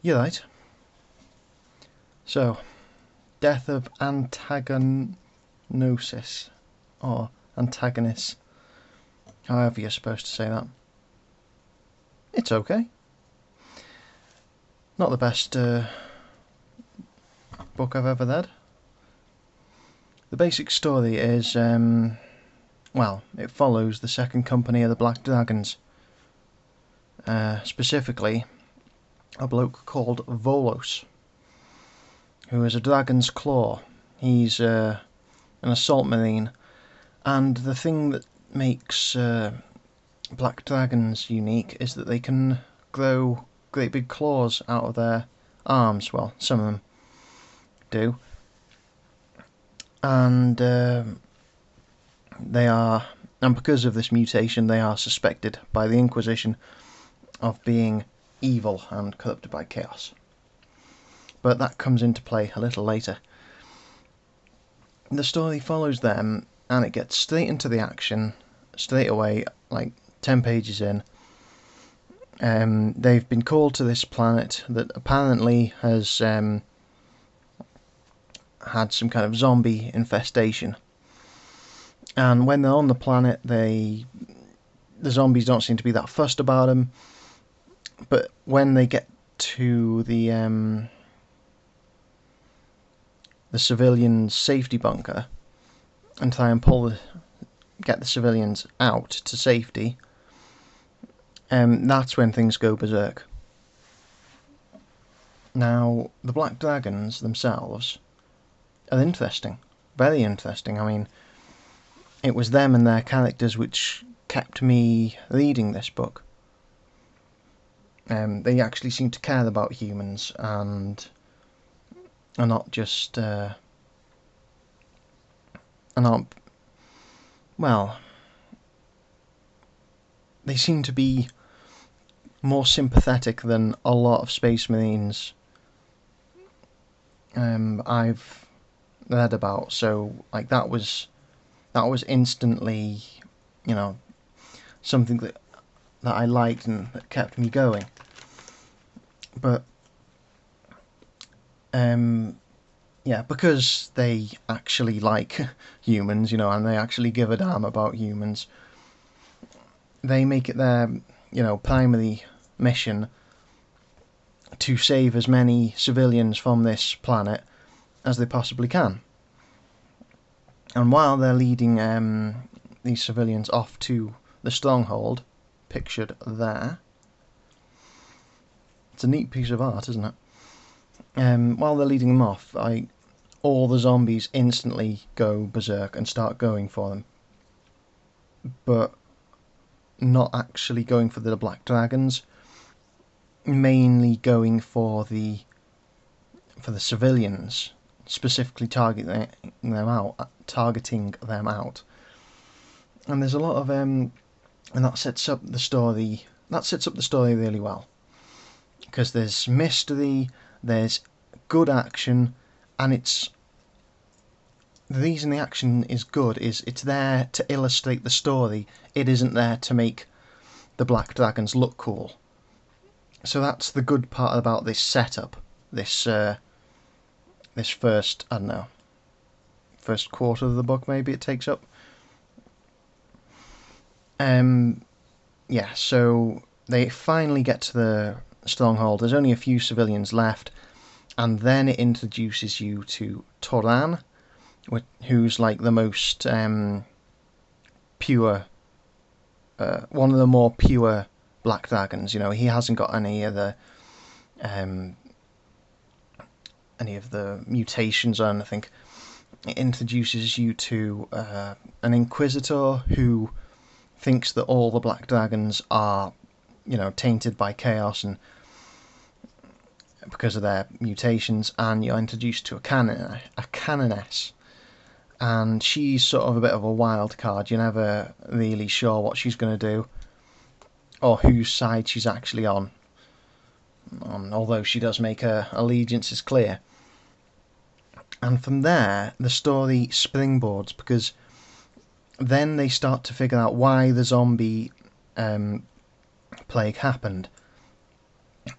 You're right. So, death of antagonosis, or antagonis, however you're supposed to say that. It's okay. Not the best book I've ever read. The basic story is, well, it follows the second company of the Black Dragons. Specifically, a bloke called Volos, who is a dragon's claw. He's an assault marine, and the thing that makes black dragons unique is that they can grow great big claws out of their arms. Well, some of them do. And because of this mutation, they are suspected by the Inquisition of being evil and corrupted by chaos. But that comes into play a little later. The story follows them, and it gets straight into the action, straight away, like 10 pages in. They've been called to this planet that apparently has had some kind of zombie infestation. And when they're on the planet, the zombies don't seem to be that fussed about them. But when they get to the civilians' safety bunker and try and get the civilians out to safety, that's when things go berserk. Now, the Black Dragons themselves are interesting, very interesting. I mean, it was them and their characters which kept me reading this book. They actually seem to care about humans and are not just well, they seem to be more sympathetic than a lot of Space Marines I've read about. So, like, that was instantly, something that I liked and that kept me going. But yeah, because they actually like humans, and they actually give a damn about humans, they make it their, primary mission to save as many civilians from this planet as they possibly can. And while they're leading these civilians off to the stronghold, pictured there, it's a neat piece of art, isn't it? While they're leading them off, all the zombies instantly go berserk and start going for them, but not actually going for the Black Dragons, mainly going for the civilians, specifically targeting them out. And there's a lot of and that sets up the story really well, because there's mystery, there's good action, and the reason the action is good is it's there to illustrate the story. It isn't there to make the Black Dragons look cool. So that's the good part about this setup. This first, I don't know, first quarter of the book maybe it takes up. Yeah, so they finally get to the stronghold. There's only a few civilians left, and then it introduces you to Toran, who's like the most pure, one of the more pure Black Dragons. He hasn't got any of the mutations or anything. It introduces you to an Inquisitor who thinks that all the Black Dragons are, tainted by chaos and because of their mutations, and you're introduced to a Canoness, and she's sort of a bit of a wild card. You're never really sure what she's going to do or whose side she's actually on, although she does make her allegiances clear. And from there, the story springboards, because then they start to figure out why the zombie plague happened.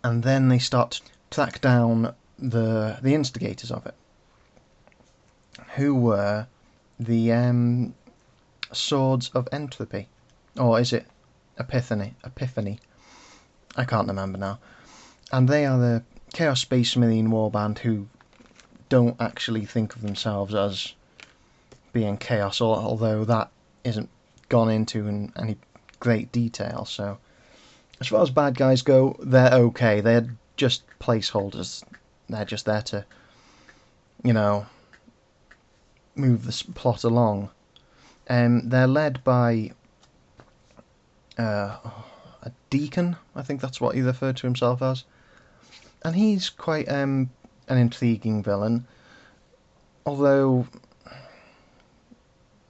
And then they start track down the instigators of it, who were the Swords of Entropy, or is it Epiphany? I can't remember now. And they are the Chaos Space Marine warband who don't actually think of themselves as being Chaos, although that isn't gone into in any great detail. So, as far as bad guys go, they're okay. They're just placeholders. They're just there to, you know, move the plot along. They're led by a deacon, I think that's what he referred to himself as. And he's quite an intriguing villain. Although,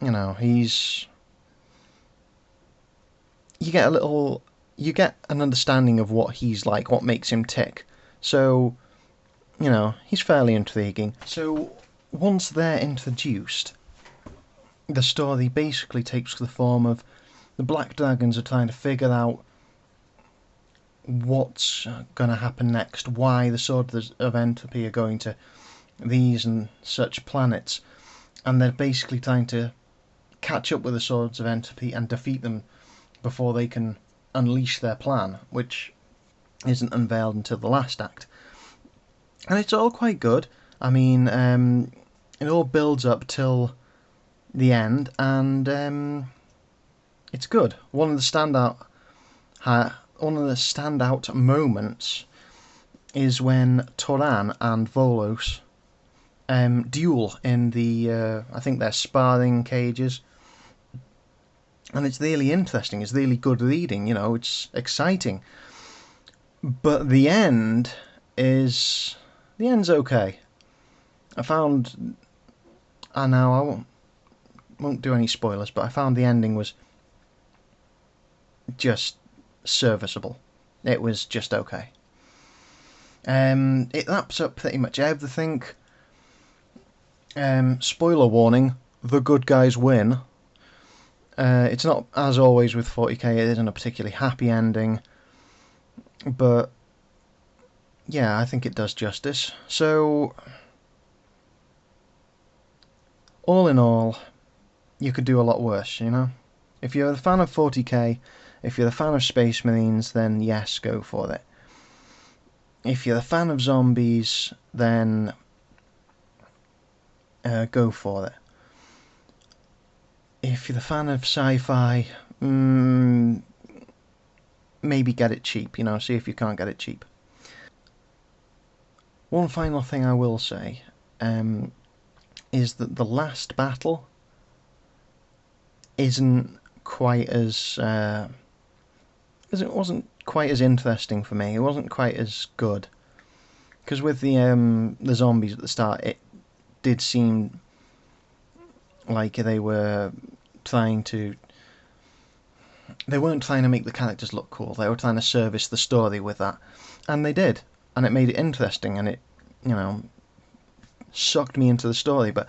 you know, you get an understanding of what he's like, what makes him tick. So, you know, he's fairly intriguing. So, once they're introduced, the story basically takes the form of the Black Dragons are trying to figure out what's going to happen next, why the Swords of Entropy are going to these and such planets, and they're basically trying to catch up with the Swords of Entropy and defeat them before they can unleash their plan, which isn't unveiled until the last act. And it's all quite good. I mean, it all builds up till the end, and it's good. One of the standout moments is when Toran and Volos duel in the I think they're sparring cages, and it's really interesting. It's really good reading. You know, it's exciting. But the end's okay. I won't do any spoilers, but I found the ending was just serviceable. It was just okay. It wraps up pretty much everything. Spoiler warning, the good guys win. It's not, as always with 40k, it isn't a particularly happy ending, but yeah, I think it does justice. So, all in all, you could do a lot worse, you know? If you're a fan of 40k, if you're a fan of Space Marines, then yes, go for it. If you're a fan of zombies, then go for it. If you're a fan of sci-fi, maybe get it cheap, you know, see if you can't get it cheap. One final thing I will say is that the last battle isn't quite as it wasn't quite as interesting for me. It wasn't quite as good, because with the zombies at the start, it did seem like they weren't trying to make the characters look cool. They were trying to service the story with that, and they did, and it made it interesting, and it, you know, sucked me into the story. But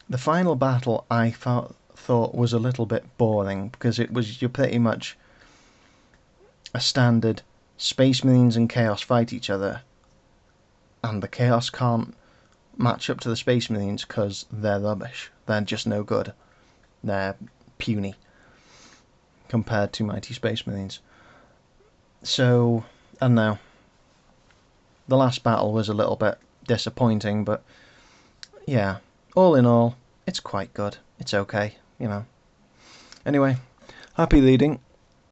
the final battle I thought was a little bit boring, because you're pretty much a standard Space Marines and Chaos fight each other, and the Chaos can't match up to the Space Marines because they're rubbish. They're just no good. They're puny compared to mighty Space Marines. So, I don't know. The last battle was a little bit disappointing, but yeah, all in all, it's quite good. It's okay, you know. Anyway, happy reading.